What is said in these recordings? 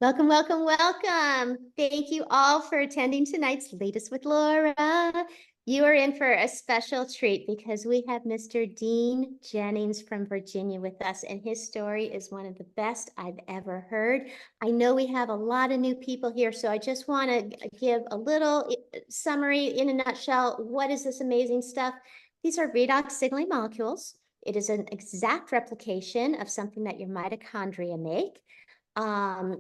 Welcome, welcome, welcome. Thank you all for attending tonight's Latest with Laura. You are in for a special treat because we have Mr. Dean Jennings from Virginia with us, and his story is one of the best I've ever heard. I know we have a lot of new people here, so I just want to give a little summary in a nutshell. What is this amazing stuff? These are redox signaling molecules. It is an exact replication of something that your mitochondria make.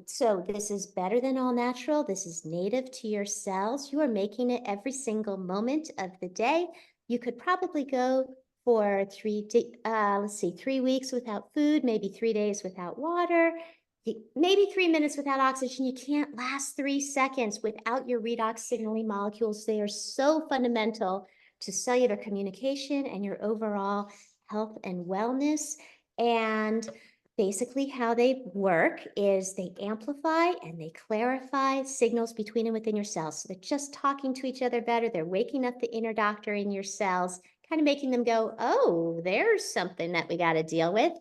So this is better than all natural. This is native to your cells. You are making it every single moment of the day. You could probably go for 3 weeks without food, maybe 3 days without water, maybe 3 minutes without oxygen. You can't last 3 seconds without your redox signaling molecules. They are so fundamental to cellular communication and your overall health and wellness. And basically how they work is they amplify and they clarify signals between and within your cells. So they're just talking to each other better. They're waking up the inner doctor in your cells, kind of making them go, oh, there's something that we got to deal with.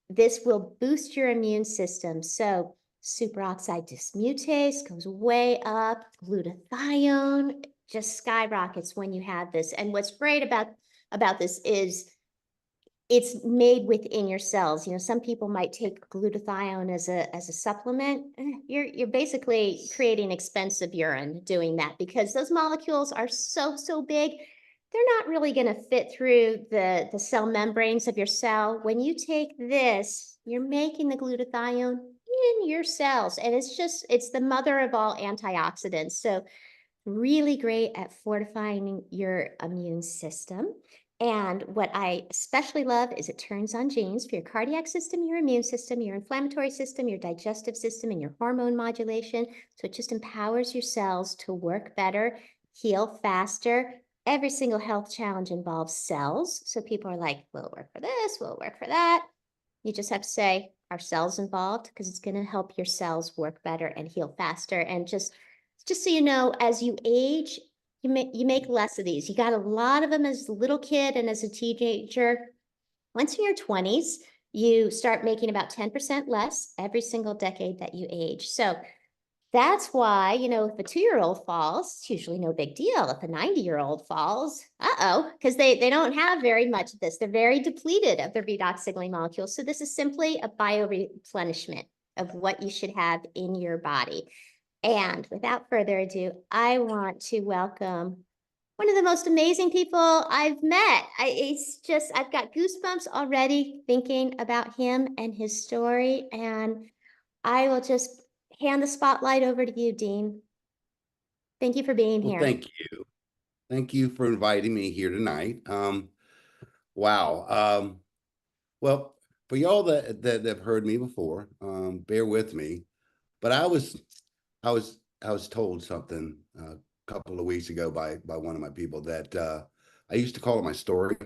This will boost your immune system. So superoxide dismutase goes way up. Glutathione just skyrockets when you have this. And what's great about this is it's made within your cells. You know, some people might take glutathione as a supplement. You're basically creating expensive urine doing that because those molecules are so big. They're not really going to fit through the cell membranes of your cell. When you take this, you're making the glutathione in your cells, and it's the mother of all antioxidants. So really great at fortifying your immune system. And what I especially love is it turns on genes for your cardiac system, your immune system, your inflammatory system, your digestive system, and your hormone modulation. So it just empowers your cells to work better, heal faster. Every single health challenge involves cells. So people are like, will it work for this? Will it work for that? You just have to say, are cells involved? Because it's going to help your cells work better and heal faster. And just so you know, as you age, you make less of these. You got a lot of them as a little kid and as a teenager. Once in your 20s, you start making about 10% less every single decade that you age. So that's why, you know, if a 2-year-old falls, it's usually no big deal. If a 90-year-old falls, because they don't have very much of this. They're very depleted of their redox signaling molecules. So this is simply a bio-replenishment of what you should have in your body. And without further ado, I want to welcome one of the most amazing people I've met. I've got goosebumps already thinking about him and his story. And I will just hand the spotlight over to you, Dean. Thank you for being Well, here. thank you. Thank you for inviting me here tonight. Wow. Well, for y'all that have heard me before, bear with me. But I was told something a couple of weeks ago by one of my people that I used to call it my story,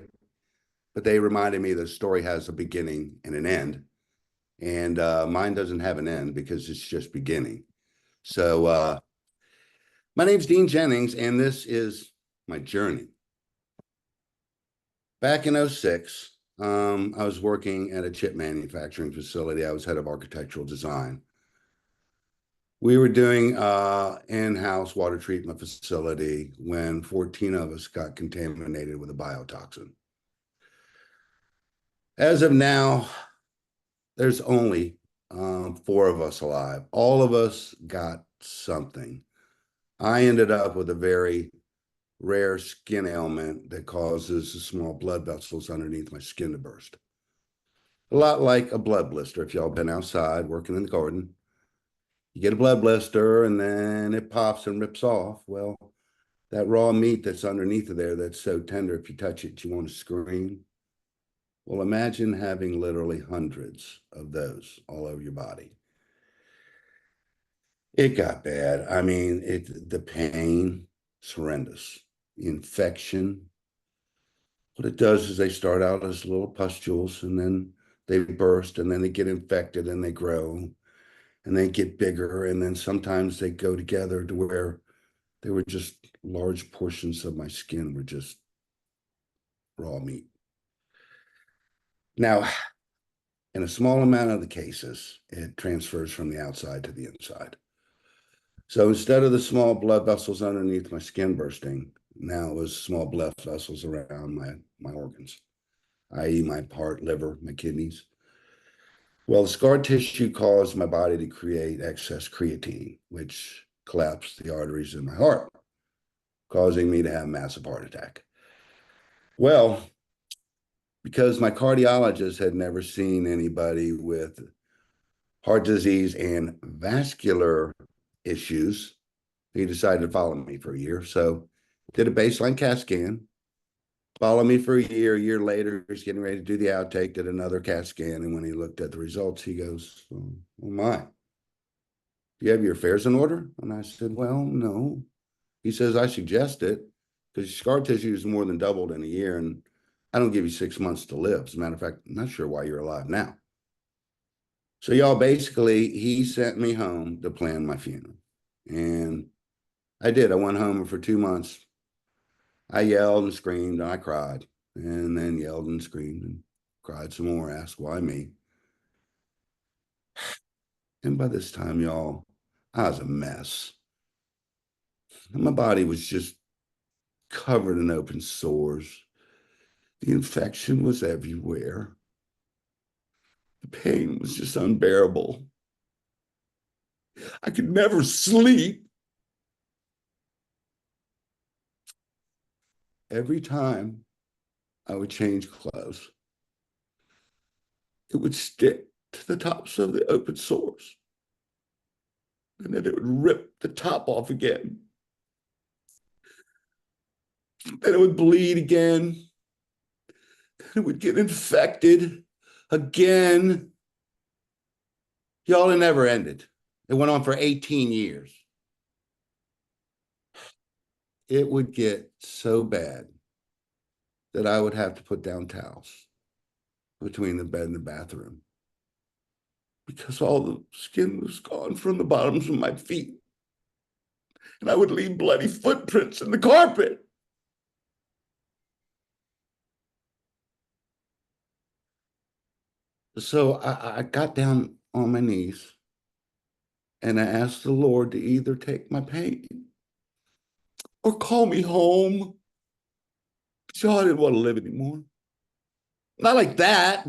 but they reminded me the story has a beginning and an end, and mine doesn't have an end because it's just beginning. So my name's Dean Jennings, and this is my journey. Back in 06, I was working at a chip manufacturing facility. I was head of architectural design. We were doing in-house water treatment facility when 14 of us got contaminated with a biotoxin. As of now, there's only 4 of us alive. All of us got something. I ended up with a very rare skin ailment that causes the small blood vessels underneath my skin to burst. A lot like a blood blister. If y'all been outside working in the garden, you get a blood blister and then it pops and rips off. Well, that raw meat that's underneath of there that's so tender, if you touch it, you want to scream. Well, imagine having literally hundreds of those all over your body. It got bad. I mean, the pain is horrendous. The infection, what it does is they start out as little pustules and then they burst and then they get infected and they grow and they get bigger. And then sometimes they go together to where they were just large portions of my skin were just raw meat. Now, In a small amount of the cases, it transfers from the outside to the inside. So instead of the small blood vessels underneath my skin bursting, now it was small blood vessels around my organs, i.e. my heart, liver, my kidneys. Well, the scar tissue caused my body to create excess creatine, which collapsed the arteries in my heart, causing me to have a massive heart attack. Well, because my cardiologist had never seen anybody with heart disease and vascular issues, he decided to follow me for a year. So did a baseline CAT scan, followed me for a year. A year later, he's getting ready to do the outtake, did another CAT scan. And when he looked at the results, he goes, oh my, do you have your affairs in order? And I said, well, no. He says, I suggest it because your scar tissue is more than doubled in a year. And I don't give you 6 months to live. As a matter of fact, I'm not sure why you're alive now. So y'all, basically, he sent me home to plan my funeral. And I did. I went home for 2 months. I yelled and screamed and I cried, and then yelled and screamed and cried some more, asked why me. And by this time, y'all, I was a mess. My body was just covered in open sores. The infection was everywhere. The pain was just unbearable. I could never sleep. Every time I would change clothes, it would stick to the tops of the open sores. And then it would rip the top off again. Then it would bleed again. It would get infected again. Y'all, it never ended. It went on for 18 years. It would get so bad that I would have to put down towels between the bed and the bathroom because all the skin was gone from the bottoms of my feet. And I would leave bloody footprints in the carpet. So I got down on my knees and I asked the Lord to either take my pain or call me home. So I didn't want to live anymore. Not like that.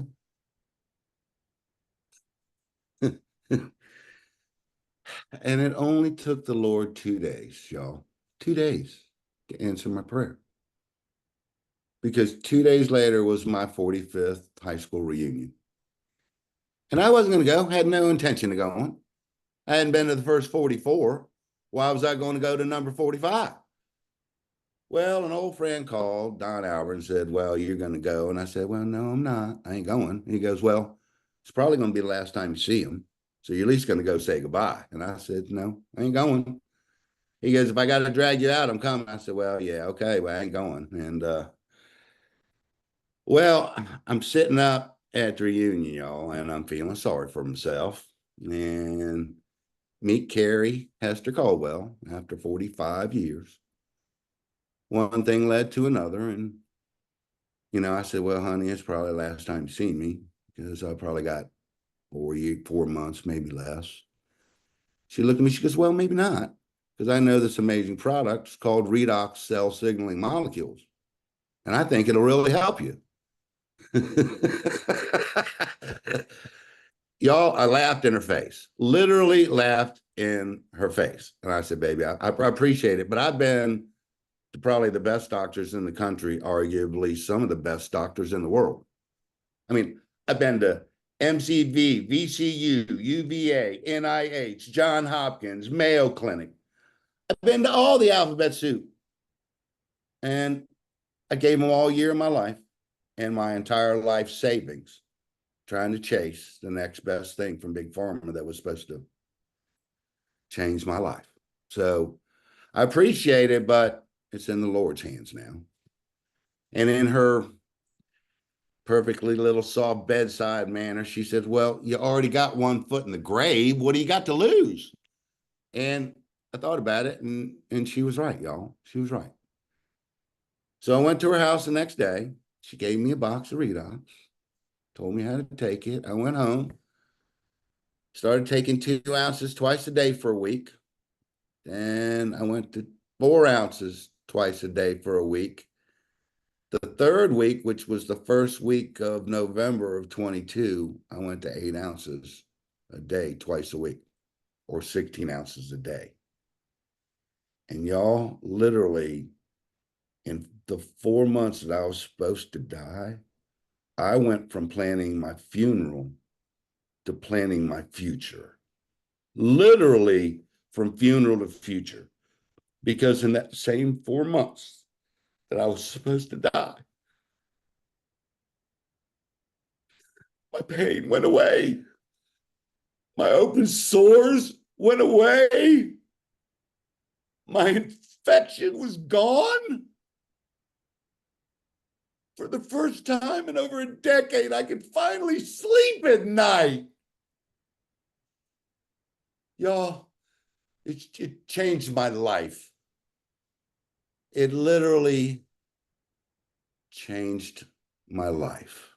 And it only took the Lord 2 days, y'all. 2 days to answer my prayer. Because 2 days later was my 45th high school reunion. And I wasn't going to go, had no intention of going. I hadn't been to the first 44. Why was I going to go to number 45? Well, an old friend called, Don Albert, and said, well, you're going to go. And I said, well, no, I'm not. I ain't going. And he goes, well, it's probably going to be the last time you see him. So you're at least going to go say goodbye. And I said, no, I ain't going. He goes, if I got to drag you out, I'm coming. I said, well, yeah, okay, well, I ain't going. And, well, I'm sitting up at the reunion, y'all, and I'm feeling sorry for myself. And meet Carrie Hester Caldwell after 45 years. One thing led to another. And, I said, well, honey, it's probably the last time you see me because I probably got 4 months, maybe less. She looked at me, she goes, well, maybe not, because I know this amazing product called redox cell signaling molecules. And I think it'll really help you. Y'all, I laughed in her face, literally laughed in her face. And I said, baby, I appreciate it, but I've been to probably the best doctors in the country, arguably some of the best doctors in the world. I mean, I've been to MCV, VCU, UVA, NIH, Johns Hopkins, Mayo Clinic. I've been to all the alphabet soup. And I gave them all year of my life and my entire life savings trying to chase the next best thing from Big Pharma that was supposed to change my life. So I appreciate it, but it's in the Lord's hands now. And in her perfectly little soft bedside manner, she said, well, you already got 1 foot in the grave. What do you got to lose? And I thought about it, and she was right, y'all. She was right. So I went to her house the next day. She gave me a box of redox. told me how to take it. I went home, started taking 2 ounces twice a day for a week. Then I went to 4 ounces twice a day for a week. The third week, which was the first week of November of 22, I went to 8 ounces a day, twice a week, or 16 ounces a day. And y'all, literally, in the 4 months that I was supposed to die, I went from planning my funeral to planning my future. Literally from funeral to future. Because in that same 4 months that I was supposed to die, my pain went away. My open sores went away. My infection was gone. For the first time in over a decade, I could finally sleep at night. Y'all, it changed my life. It literally changed my life.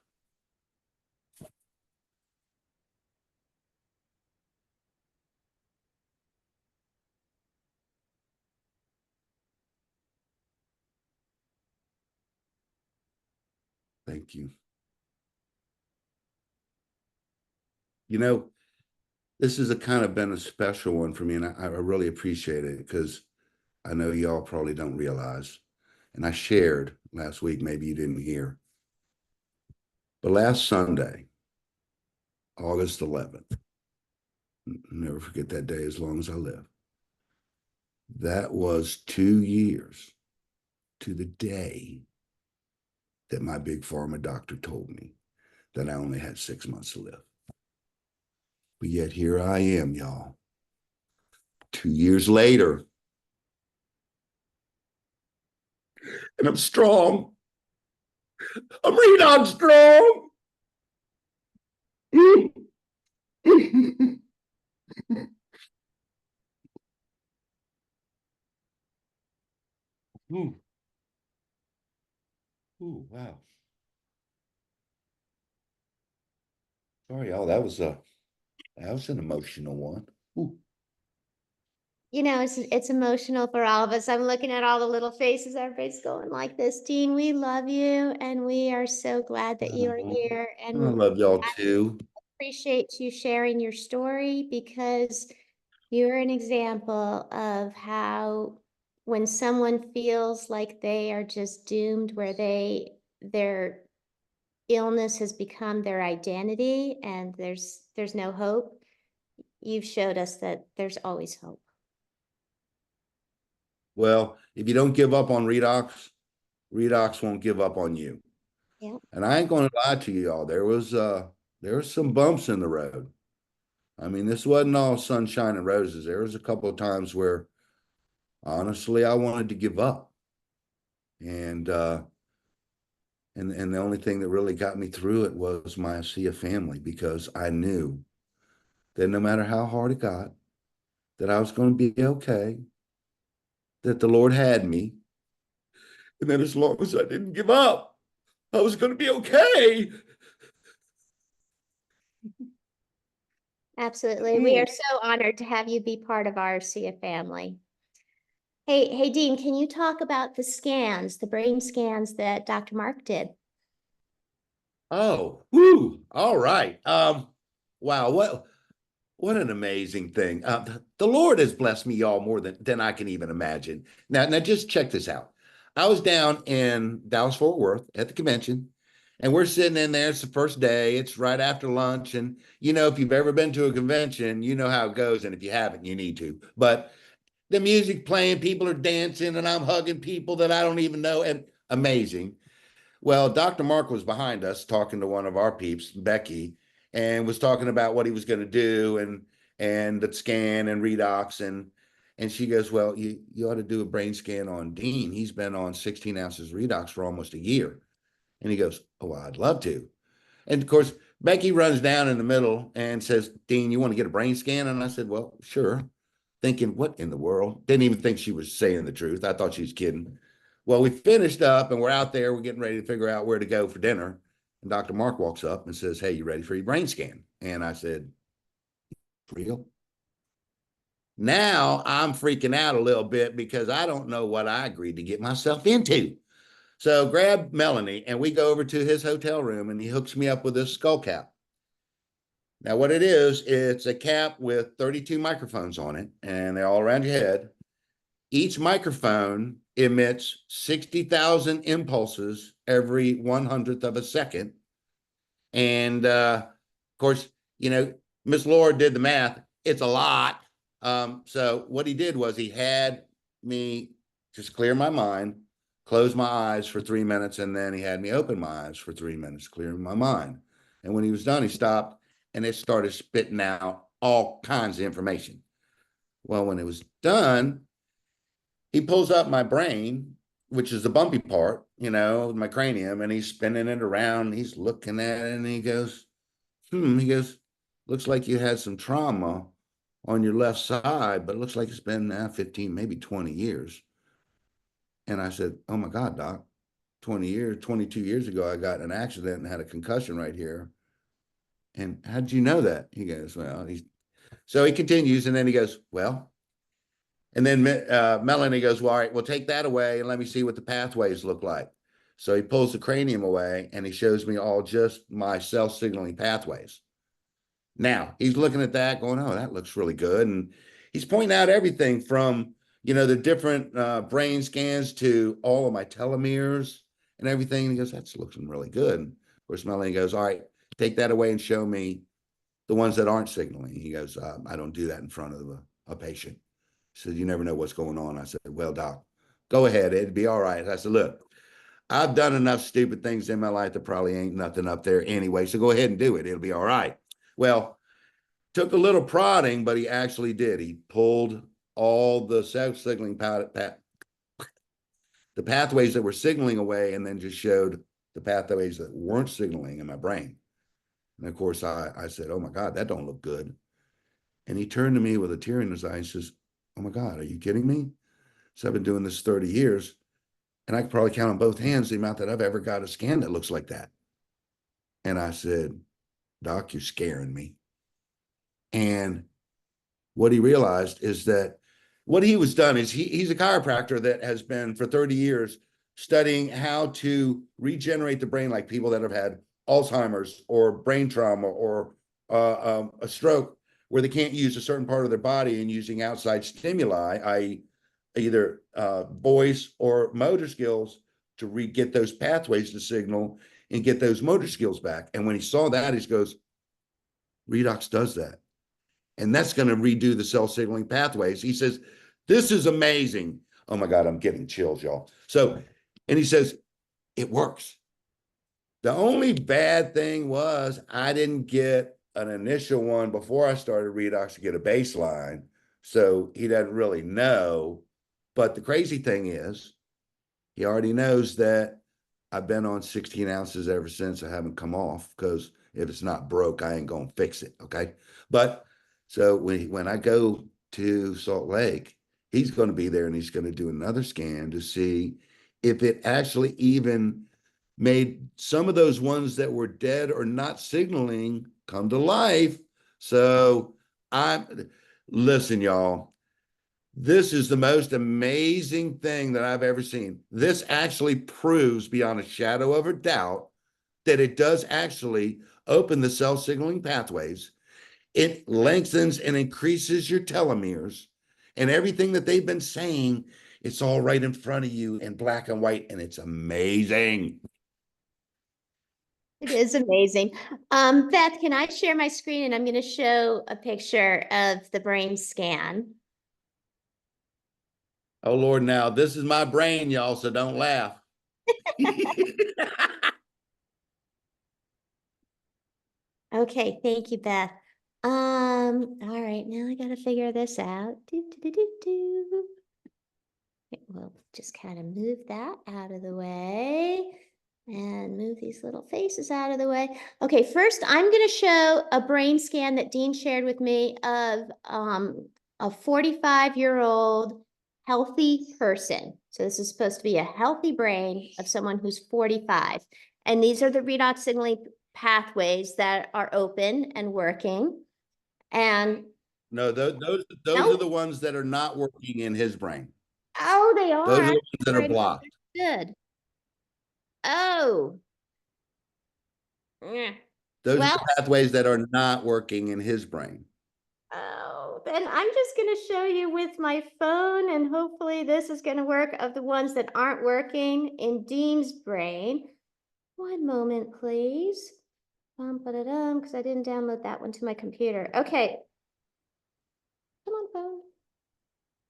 Thank you. You know, this has kind of been a special one for me, and I really appreciate it because I know y'all probably don't realize, and I shared last week, maybe you didn't hear, but last Sunday, August 11th, never forget that day as long as I live. That was 2 years to the day that my big pharma doctor told me that I only had 6 months to live. But yet here I am, y'all. 2 years later, and I'm strong. I'm redox strong. Ooh. Ooh, wow. Sorry, y'all. That was an emotional one. Ooh. You know, it's emotional for all of us. I'm looking at all the little faces. Everybody's going like this. Dean, we love you, and we are so glad that you are here. I And love y'all too. appreciate you sharing your story because you're an example of how when someone feels like they are just doomed, where their illness has become their identity and there's no hope, you've showed us that there's always hope. Well, if you don't give up on redox, redox won't give up on you. Yeah. And I ain't gonna lie to y'all. There was some bumps in the road. I mean, this wasn't all sunshine and roses. There was a couple of times where honestly I wanted to give up. And and the only thing that really got me through it was my ASEA family, because I knew that no matter how hard it got, that I was going to be okay, that the Lord had me, and that as long as I didn't give up, I was going to be okay. Absolutely. We are so honored to have you be part of our ASEA family. Hey, Dean, can you talk about the scans, the brain scans that Dr. Mark did? Oh, whoo! All right. Wow, what an amazing thing. The Lord has blessed me, y'all, more than I can even imagine. Now, just check this out. I was down in Dallas Fort Worth at the convention, and we're sitting in there. It's the first day. It's right after lunch, and you know, if you've ever been to a convention, you know how it goes, and if you haven't, you need to. But the music playing, people are dancing, and I'm hugging people that I don't even know, and amazing. Well, Dr. Mark was behind us talking to one of our peeps, Becky, and was talking about what he was going to do and the scan and redox, and she goes, "Well, you ought to do a brain scan on Dean. He's been on 16 ounces redox for almost a year." And he goes, "Oh, well, I'd love to." And of course, Becky runs down in the middle and says, "Dean, you want to get a brain scan?" And I said, "Well, sure." Thinking, what in the world? Didn't even think she was saying the truth. I thought she was kidding. Well, we finished up and we're out there. We're getting ready to figure out where to go for dinner. And Dr. Mark walks up and says, "Hey, you ready for your brain scan?" And I said, "Real?" Now I'm freaking out a little bit because I don't know what I agreed to get myself into. So grab Melanie and we go over to his hotel room and he hooks me up with this skull cap. Now, what it is, it's a cap with 32 microphones on it, and they're all around your head. Each microphone emits 60,000 impulses every 100th of a second. And of course, you know, Miss Laura did the math. It's a lot. So what he did was he had me just clear my mind, close my eyes for 3 minutes, and then he had me open my eyes for 3 minutes, clearing my mind. And when he was done, he stopped and it started spitting out all kinds of information. Well, when it was done, he pulls up my brain, which is the bumpy part, you know, my cranium, and he's spinning it around. He's looking at it and he goes, he goes, "Looks like you had some trauma on your left side, but it looks like it's been 15, maybe 20 years. And I said, "Oh my God, doc, 20 years, 22 years ago, I got in an accident and had a concussion right here. And how did you know that?" He goes, "Well," so he continues and then he goes, "Well," and then Melanie goes, "Well, all right, we'll take that away and let me see what the pathways look like." So he pulls the cranium away and he shows me all just my cell signaling pathways. Now he's looking at that going, "Oh, that looks really good." And he's pointing out everything from, you know, the different brain scans to all of my telomeres and everything. And he goes, "That's looking really good." And of course, Melanie goes, "All right, take that away and show me the ones that aren't signaling." He goes, "I don't do that in front of a patient." He said, "You never know what's going on." I said, "Well, doc, go ahead. It'd be all right." I said, "Look, I've done enough stupid things in my life that probably ain't nothing up there anyway. So go ahead and do it. It'll be all right." Well, took a little prodding, but he actually did. He pulled all the signaling the pathways that were signaling away and then just showed the pathways that weren't signaling in my brain. And of course, I said, "Oh my God, that don't look good." And he turned to me with a tear in his eye and says, "Oh my God, are you kidding me?" So I've been doing this 30 years and I could probably count on both hands the amount that I've ever got a scan that looks like that. And I said, "Doc, you're scaring me." And what he realized is that what he was done is he's a chiropractor that has been for 30 years studying how to regenerate the brain, like people that have had Alzheimer's or brain trauma or a stroke where they can't use a certain part of their body, and using outside stimuli, i.e. either voice or motor skills, to get those pathways to signal and get those motor skills back. And when he saw that, he goes, "Redox does that. And that's going to redo the cell signaling pathways." He says, "This is amazing." Oh my God, I'm getting chills, y'all. So, and he says, "It works." The only bad thing was I didn't get an initial one before I started redox to get a baseline. So he doesn't really know. But the crazy thing is, he already knows that I've been on 16 ounces ever since. I haven't come off because if it's not broke, I ain't going to fix it. Okay. But so when I go to Salt Lake, he's going to be there and he's going to do another scan to see if it actually even made some of those ones that were dead or not signaling come to life. So listen, y'all, this is the most amazing thing that I've ever seen. This actually proves beyond a shadow of a doubt that it does actually open the cell signaling pathways. It lengthens and increases your telomeres, and everything that they've been saying, it's all right in front of you in black and white, and it's amazing. It is amazing. Beth, can I share my screen and I'm going to show a picture of the brain scan? Oh Lord, now this is my brain, y'all, so don't laugh. Okay, thank you, Beth. All right, now I gotta figure this out. Okay, we'll just kind of move that out of the way and move these little faces out of the way. Okay, first I'm gonna show a brain scan that Dean shared with me of a 45-year-old healthy person. So this is supposed to be a healthy brain of someone who's 45. And these are the redox signaling pathways that are open and working. And No, those are the ones that are not working in his brain. oh, they are. Those are the ones that are blocked. Good. Oh. Yeah. Those are Well, the pathways that are not working in his brain. oh, then I'm just going to show you with my phone, and hopefully this is going to work, of the ones that aren't working in Dean's brain. One moment, please. Because I didn't download that one to my computer. Okay. Come on, phone.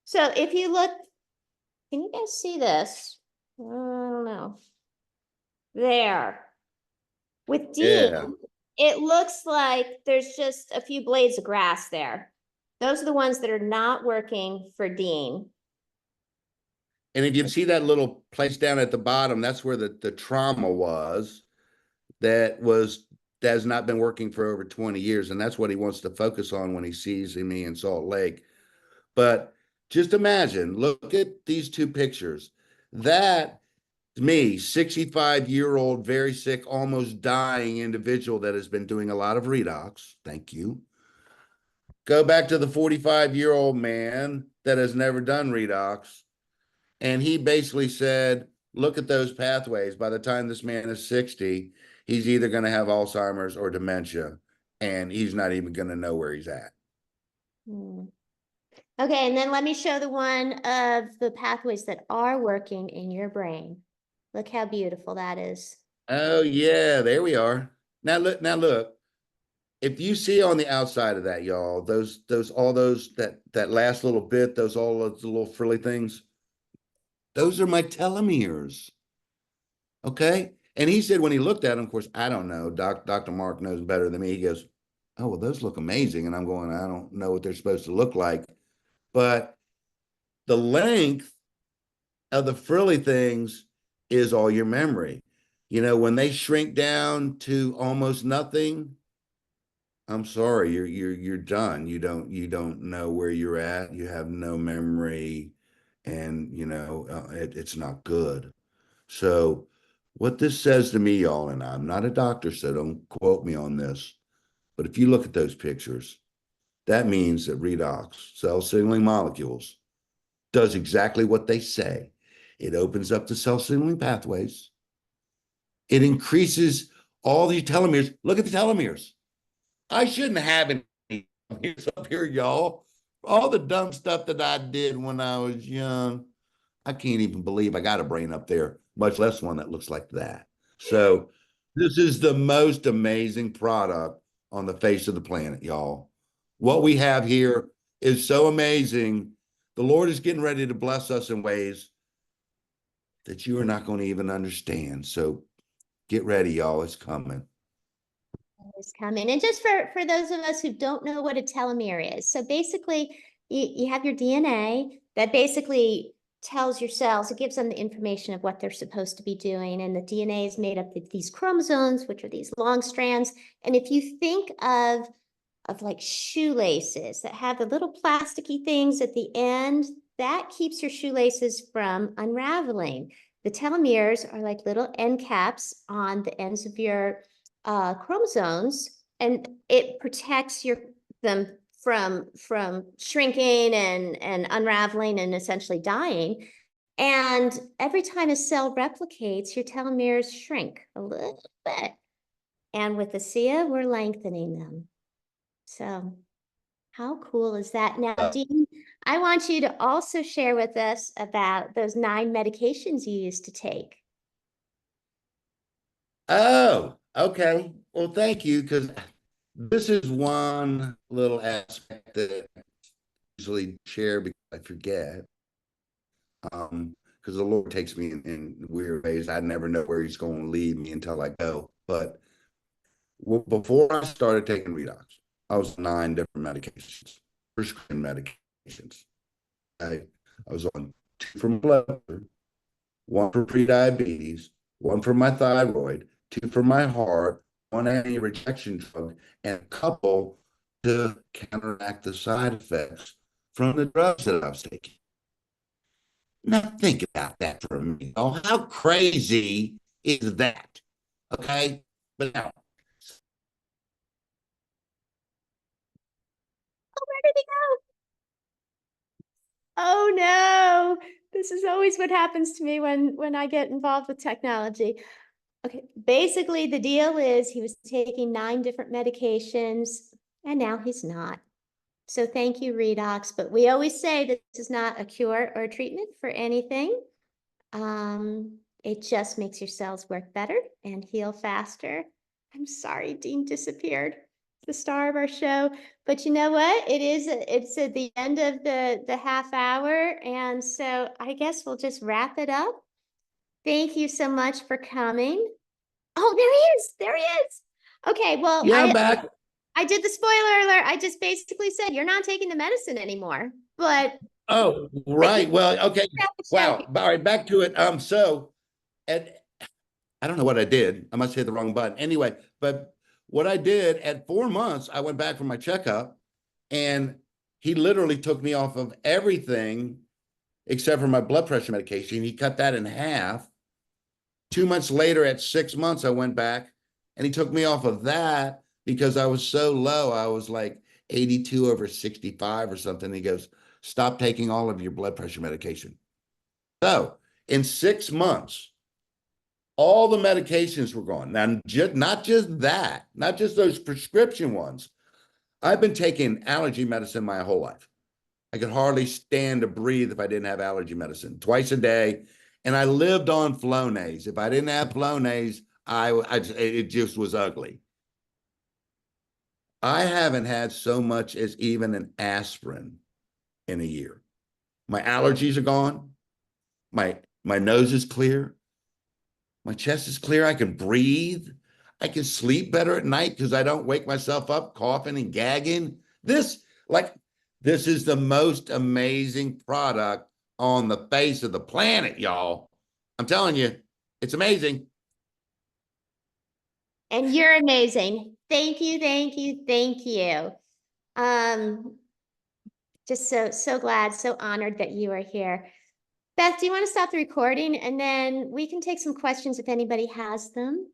So if you look, can you guys see this? I don't know. There. With Dean, Yeah. it looks like there's just a few blades of grass there. Those are the ones that are not working for Dean. And if you see that little place down at the bottom, that's where the trauma was that has not been working for over 20 years. And that's what he wants to focus on when he sees me in Salt Lake. But just imagine, look at these two pictures. That me, 65-year-old, very sick, almost dying individual that has been doing a lot of redox. Thank you. Go back to the 45-year-old man that has never done redox. And he basically said, look at those pathways. By the time this man is 60, he's either going to have Alzheimer's or dementia, and he's not even going to know where he's at. Okay, and then let me show the one of the pathways that are working in your brain. Look how beautiful that is. Oh, yeah, there we are. Now look. If you see on the outside of that, y'all, all those that last little bit, all those little frilly things, those are my telomeres. Okay. And he said when he looked at them, of course, I don't know. Dr. Mark knows better than me. He goes, oh, well, those look amazing. And I'm going, I don't know what they're supposed to look like. But the length of the frilly things is all your memory. You know, when they shrink down to almost nothing, I'm sorry, you're done. You don't know where you're at. You have no memory, and it's not good. So, what this says to me, y'all, and I'm not a doctor, so don't quote me on this, but if you look at those pictures, that means that redox, cell signaling molecules, does exactly what they say. It opens up the cell signaling pathways. It increases all these telomeres. Look at the telomeres. I shouldn't have any telomeres up here, y'all. All the dumb stuff that I did when I was young, I can't even believe I got a brain up there, much less one that looks like that. So this is the most amazing product on the face of the planet, y'all. What we have here is so amazing. The Lord is getting ready to bless us in ways that you are not going to even understand. So get ready, y'all. It's coming. Is coming. And just for those of us who don't know what a telomere is, so basically you have your DNA that basically tells your cells, it gives them the information of what they're supposed to be doing. And the DNA is made up of these chromosomes, which are these long strands. And if you think of like shoelaces that have the little plasticky things at the end, that keeps your shoelaces from unraveling. The telomeres are like little end caps on the ends of your chromosomes, and it protects them from shrinking and unraveling and essentially dying. And every time a cell replicates, your telomeres shrink a little bit. And with ASEA, we're lengthening them. So how cool is that? Now, Dean, I want you to also share with us about those 9 medications you used to take. Oh, okay. Well, thank you, because this is one little aspect that I usually share because I forget. Because the Lord takes me in weird ways. I never know where He's going to lead me until I go. But before I started taking redox, I was on 9 different medications, prescription medications. I was on 2 for blood pressure, 1 for prediabetes, 1 for my thyroid, 2 for my heart, 1 anti-rejection drug, and a couple to counteract the side effects from the drugs that I was taking. Now think about that for a minute. Oh, how crazy is that? Okay, but now, Where did he go? Oh no, this is always what happens to me when I get involved with technology. Okay, basically the deal is he was taking 9 different medications and now he's not. So thank you, redox, but we always say this is not a cure or a treatment for anything. It just makes your cells work better and heal faster. I'm sorry, Dean disappeared, the star of our show. But you know what? It's at the end of the half hour. And so I guess we'll just wrap it up. Thank you so much for coming. Oh, there he is. There he is. Okay, well, yeah, I'm back. I did the spoiler alert. I just basically said you're not taking the medicine anymore. But Oh, but you right. Well, okay. wrap the show Wow. All right, back to it. So at I don't know what I did. I must hit the wrong button. Anyway, but what I did at 4 months, I went back for my checkup and he literally took me off of everything except for my blood pressure medication. He cut that in half. 2 months later, at 6 months, I went back and he took me off of that because I was so low. I was like 82/65 or something. He goes, stop taking all of your blood pressure medication. So in 6 months, all the medications were gone. Now, not just that, not just those prescription ones. I've been taking allergy medicine my whole life. I could hardly stand to breathe if I didn't have allergy medicine twice a day. And I lived on Flonase. If I didn't have Flonase, it just was ugly. I haven't had so much as even an aspirin in a year. My allergies are gone. My nose is clear. My chest is clear. I can breathe. I can sleep better at night because I don't wake myself up coughing and gagging. This is the most amazing product on the face of the planet, y'all. I'm telling you, it's amazing. and you're amazing. Thank you, thank you, thank you. Um, just so glad, so honored that you are here. Beth, do you want to stop the recording and then we can take some questions if anybody has them?